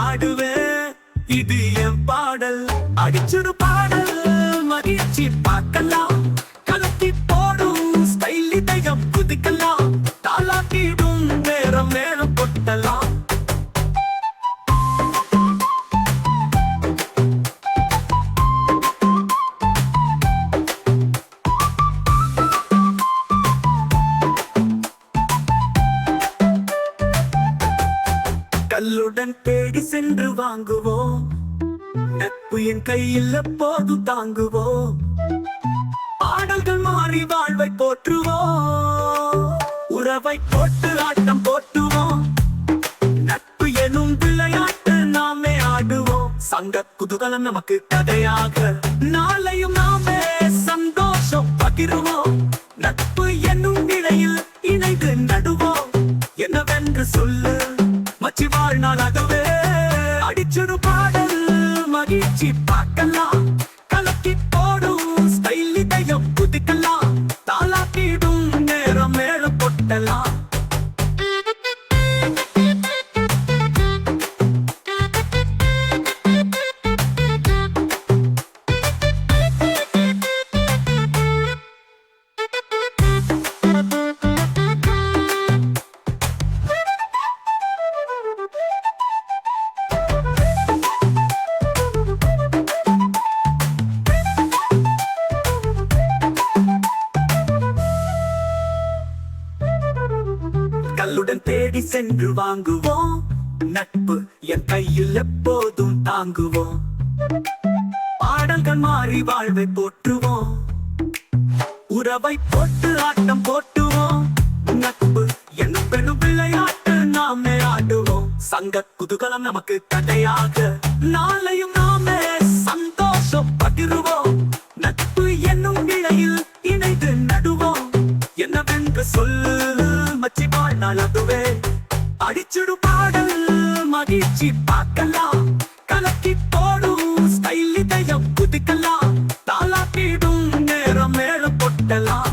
ஆடுவேன். இது என் பாடல், அடிச்சுடு பாடல், மகிழ்ச்சி பார்க்கலாம். கலத்தி போடும் ஸ்டைல் இதயம் குதிக்கலாம். தாளாட்டிடும் நேரம் நேரம் கொட்டலாம். கல்லுடன் தேடி சென்று வாங்குவோம். நட்பு என் கையில் எப்போது தாங்குவோம். பாடல்கள் மாறி வாழ்வை போற்றுவோம். உறவை போட்டு ஆட்டம் போட்டுவோம். நட்பு எனும் விளையாட்டு நாமே ஆடுவோம். சங்க குதூகலம் நமக்கு கதையாக, நாளையும் நாமே சந்தோஷம் பகிருவோம். நட்பு என்னும் நிலையில் இணைந்து நடுவோம். என்னவென்று சொல்லு மச்சி வாழ்நாள் அதுவே. அடிச்சுடு பாடல், மகிழ்ச்சி பார்க்கலாம். கலக்கி போடும் ஸ்டைல் இதயம் குதிக்கலாம். தாளாட்டிடும் நேரம் மேல கொட்டலாம். கல்லுடன் தேடி சென்று வாங்குவோம். நட்பு என் கையில் எப்போதும் தாங்குவோம். பாடல்கள் மாறி வாழ்வை போற்றுவோம். உறவை போட்டு ஆட்டம் போட்டுவோம். நட்பு என்னும் பெரும் விளையாட்டு நாமே ஆடுவோம். சங்க குதூகலம் நமக்கு கதையாக, நாளையும் நாமே சந்தோஷம் பகிருவோம். நட்பு என்னும் நிலையில் இணைந்து நடுவோம். என்னவென்று சொல்லு மச்சி வாழ்நாள் அதுவே. அடிச்சுடு பாடல், மகிழ்ச்சி பார்க்கலாம். கலக்கி போடும் ஸ்டைல் இதயம் குதிக்கலாம். தாளாட்டிடும் நேரம் மேல கொட்டலாம்.